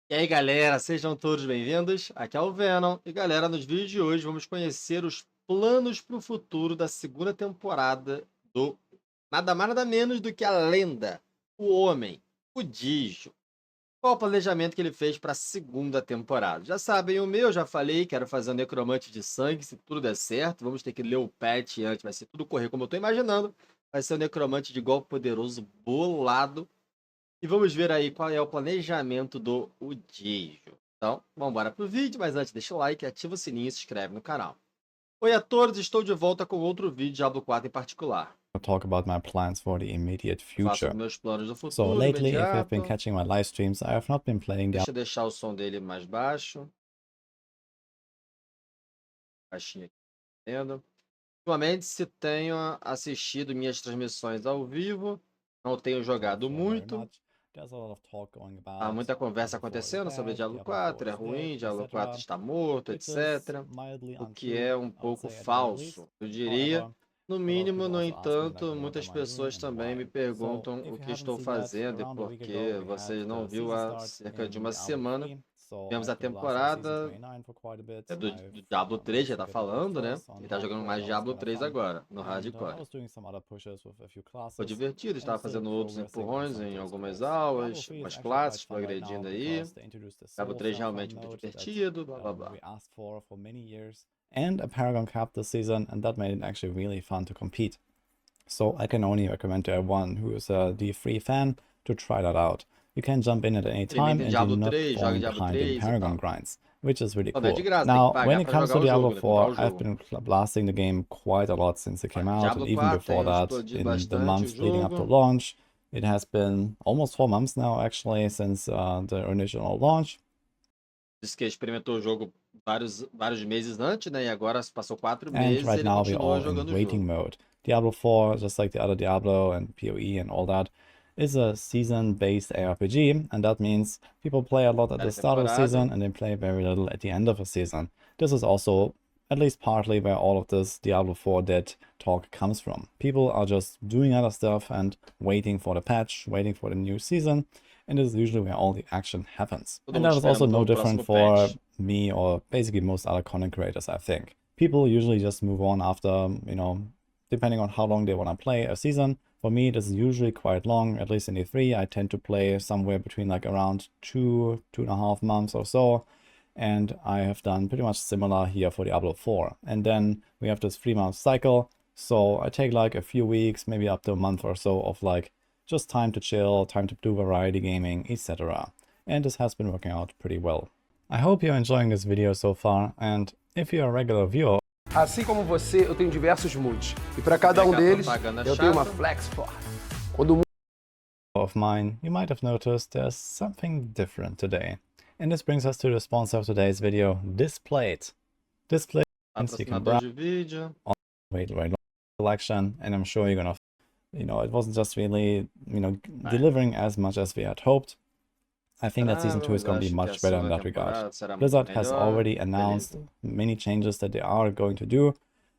E aí, galera, sejam todos bem-vindos. Aqui é o Venom. E, galera, nos vídeos de hoje vamos conhecer os planos para o futuro da segunda temporada do nada mais nada menos do que a lenda, o homem, o Wudijo. Qual o planejamento que ele fez para a segunda temporada? Já sabem o meu, já falei, quero fazer um necromante de sangue, se tudo der certo. Vamos ter que ler o patch antes, vai ser tudo correr como eu estou imaginando. Vai ser um necromante de golpe poderoso bolado. E vamos ver aí qual é o planejamento do Wudijo. Então, vamos embora pro vídeo, mas antes deixa o like, ativa o sininho e se inscreve no canal. Oi a todos, estou de volta com outro vídeo de Diablo 4 em particular. Talk about my plans for the immediate Faço future. os meus planos do So futuro lately, if you've been imediato. catching my live streams, I have not been playing Deixa eu deixar o som dele mais baixo. Baixinho aqui, vendo. Ultimamente, se tenho assistido minhas transmissões ao vivo, não tenho jogado muito. Há muita conversa acontecendo sobre Diablo 4, é ruim, Diablo 4 está morto, etc. O que é um pouco falso, eu diria. No mínimo, no entanto, muitas pessoas também me perguntam o que estou fazendo e por que vocês não viram há cerca de uma semana. Tivemos a temporada do Diablo 3, já tá falando, né? Ele tá jogando mais Diablo 3 agora, no Hardcore. Foi divertido, estava fazendo outros empurrões em algumas aulas, umas classes, progredindo aí. Diablo 3 realmente muito divertido, blá blá blá. And a Paragon Cup this season, and that made it actually really fun to compete. So I can only recommend to everyone who is a D3 fan to try that out. You can jump in at any time and you're not falling behind in Paragon grinds, which is really cool. Now, when it comes to Diablo 4, I've been blasting the game quite a lot since it came out, and even before that, in the months leading up to launch. It has been almost 4 months now, actually, since the original launch. Diz que experimentou o jogo vários meses antes, né? E agora passou 4 meses and right e ele now we're continua all jogando in o waiting jogo. mode. Diablo 4, just like the other Diablo and PoE and all that, is a season-based ARPG, and that means people play a lot at the start of the season and they play very little at the end of the season. This is also at least partly where all of this Diablo 4 dead talk comes from. People are just doing other stuff and waiting for the patch, waiting for the new season, and this is usually where all the action happens. And that is also no different for me or basically most other content creators, I think. People usually just move on after, you know, depending on how long they want to play a season. For me, this is usually quite long, at least in E3. I tend to play somewhere between like around 2.5 months or so. And I have done pretty much similar here for Diablo 4. And then we have this 3-month cycle. So I take like a few weeks, maybe up to a month or so of like just time to chill, time to do variety gaming, etc. And this has been working out pretty well. I hope you're enjoying this video so far, and if you're a regular viewer, assim como você, eu tenho diversos moods, e para cada deles, eu tenho uma flex forte. Quando of mine, you might have noticed there's something different today. And this brings us to the sponsor of today's video, this plate. This plate means you can browse on wait collection, and I'm sure you're gonna, you know, it wasn't just really, you know, delivering as much as we had hoped. I think that Season 2 is going to be much better in that regard. Blizzard has already announced many changes that they are going to do,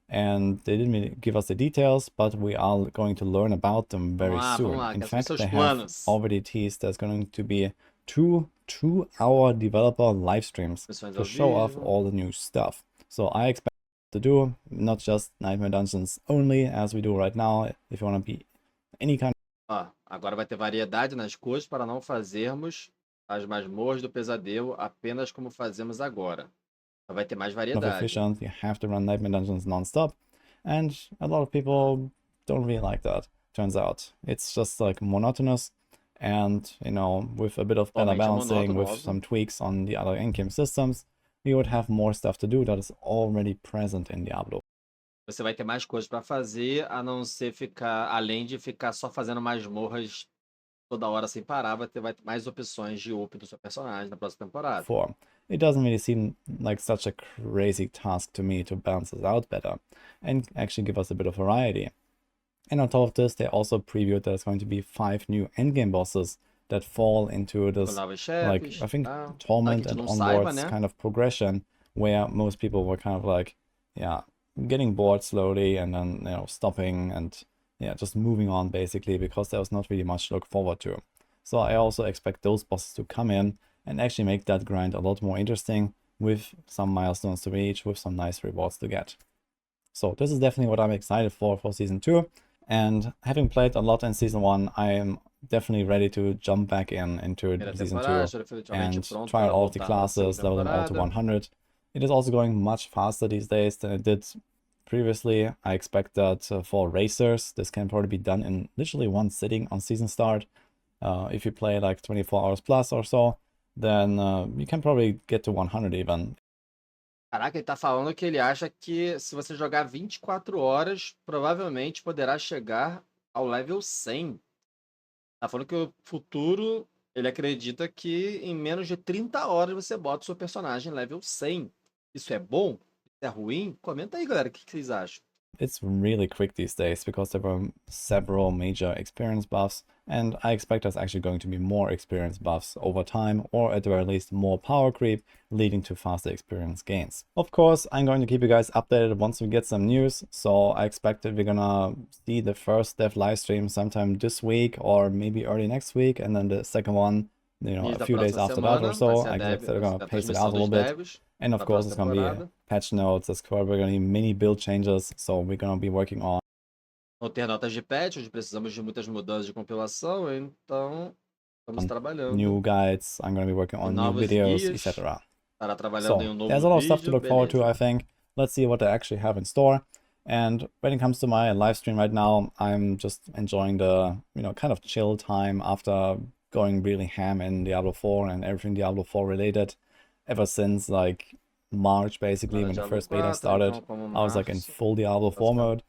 and they didn't really give us the details, but we are going to learn about them very soon. In fact, they have already teased there's going to be two 2-hour developer live streams to show off all the new stuff. So I expect to do not just Nightmare Dungeons only, as we do right now, if you want to be any kind of... agora vai ter variedade nas coisas para não fazermos as masmorras do pesadelo apenas como fazemos agora. Vai ter mais variedade. Efficient, you have to run Nightmare Dungeons non-stop, and a lot of people don't really like that, turns out. It's just like monotonous, and you know, with a bit of better balancing, with some tweaks on the other in-game systems, we would have more stuff to do that is already present in Diablo. Você vai ter mais coisas para fazer, a não ser ficar, além de ficar só fazendo masmorras toda hora sem parar, vai ter mais opções de up do seu personagem na próxima temporada. 4. It doesn't really seem like such a crazy task to me to balance this out better and actually give us a bit of variety. And on top of this, they also previewed that it's going to be 5 new endgame bosses that fall into this, like, I think, Torment and onwards kind of progression, where most people were kind of like, yeah, getting bored slowly and then, you know, stopping and yeah, just moving on basically, because there was not really much to look forward to. So I also expect those bosses to come in and actually make that grind a lot more interesting with some milestones to reach, with some nice rewards to get. So this is definitely what I'm excited for Season 2. And having played a lot in Season 1, I am definitely ready to jump back into Season 2 and try out all of the classes, level them all to 100. It is also going much faster these days than it did previously. I expect that for racers, this can probably be done in literally one sitting on season start. If you play like 24 hours plus or so, then you can probably get to 100 even. Caraca, ele tá falando que ele acha que se você jogar 24 horas, provavelmente poderá chegar ao level 100. Tá falando que o futuro, ele acredita que em menos de 30 horas você bota o seu personagem level 100. Isso é bom? Isso é ruim? Comenta aí, galera, o que vocês acham? It's really quick these days because there were several major experience buffs, and I expect there's actually going to be more experience buffs over time, or at the very least more power creep, leading to faster experience gains. Of course, I'm going to keep you guys updated once we get some news, so I expect that we're gonna see the first dev livestream sometime this week or maybe early next week, and then the second one, you know, a few days after that or so. I expect they're gonna pace it out a little bit. And of course, it's going to be patch notes, as well. We're going to need mini build changes, so we're going to be working on. Vão ter notas de patch, onde precisamos de muitas mudanças de compilação, então estamos trabalhando. New guides, I'm going to be working on new videos, etc. So, there's a lot of stuff to look forward to, I think. Let's see what they actually have in store. And when it comes to my live stream right now, I'm just enjoying the, you know, kind of chill time after going really ham in Diablo 4 and everything Diablo 4 related. Ever since like March, basically, when the first beta started, I was like in full Diablo 4 mode.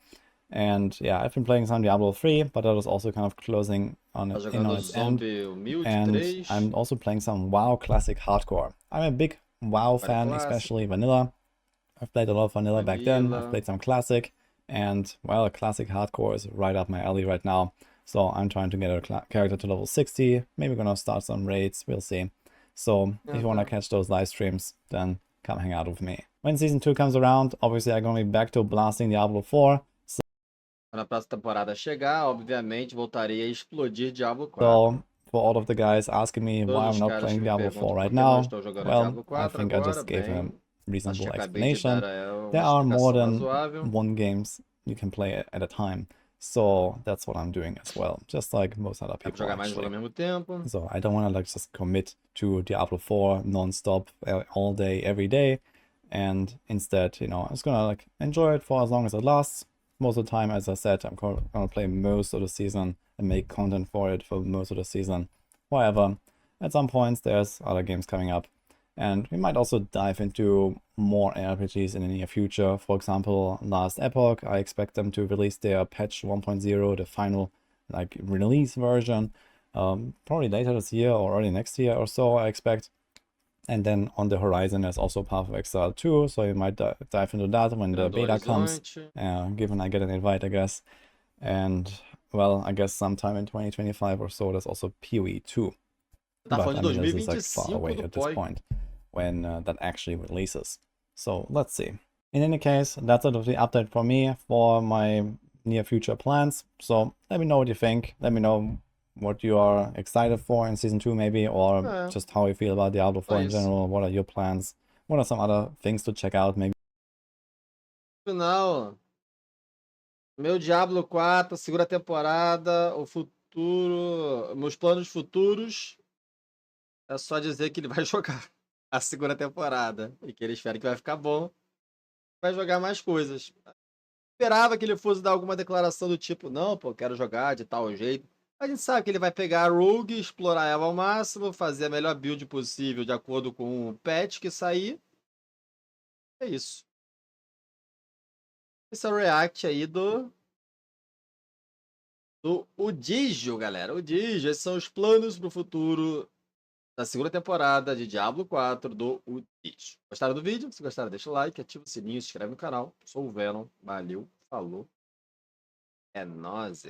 And yeah, I've been playing some Diablo 3, but that was also kind of closing on its end. And I'm also playing some WoW Classic Hardcore. I'm a big WoW fan, especially Vanilla. I've played a lot of Vanilla back then. I've played some Classic. And, well, Classic Hardcore is right up my alley right now. So I'm trying to get a character to level 60. Maybe gonna start some raids, we'll see. So if you want to catch those live streams, then come hang out with me. When Season 2 comes around, obviously I'm going to be back to blasting Diablo 4. Quando a próxima temporada chegar, obviamente voltarei a explodir Diablo 4. So, for all of the guys asking me why I'm not playing Diablo 4 right now, well, I think I just gave a reasonable explanation. There are more than one games you can play at a time. So that's what I'm doing as well, just like most other people actually. So I don't want to like just commit to Diablo 4 non-stop all day, every day. And instead, you know, I'm just gonna like enjoy it for as long as it lasts. Most of the time, as I said, I'm gonna play most of the season and make content for it for most of the season. However, at some points there's other games coming up. And we might also dive into more RPGs in the near future. For example, Last Epoch, I expect them to release their patch 1.0, the final like release version, probably later this year or early next year or so, I expect. And then on the horizon, there's also Path of Exile 2, so you might dive into that when the beta comes, given I get an invite, I guess. And, well, I guess sometime in 2025 or so, there's also PoE 2. But I mean, this is like far away at this point when that actually releases. So let's see. In any case, that's sort of the update for me for my near future plans. So let me know what you think. Let me know what you are excited for in Season 2 maybe, or just how you feel about Diablo 4 in general. What are your plans? What are some other things to check out maybe? Final. Meu Diablo 4, segunda temporada, o futuro, meus planos futuros. É só dizer que ele vai jogar a segunda temporada e que ele espera que vai ficar bom. Vai jogar mais coisas. Esperava que ele fosse dar alguma declaração do tipo, não, pô, quero jogar de tal jeito. A gente sabe que ele vai pegar a Rogue, explorar ela ao máximo, fazer a melhor build possível de acordo com o patch que sair. É isso. Esse é o react aí do Wudijo, galera. Wudijo, esses são os planos pro futuro da segunda temporada de Diablo 4 do Wudijo. Gostaram do vídeo? Se gostaram, deixa o like, ativa o sininho, se inscreve no canal. Sou o Venom. Valeu, falou. É nóis.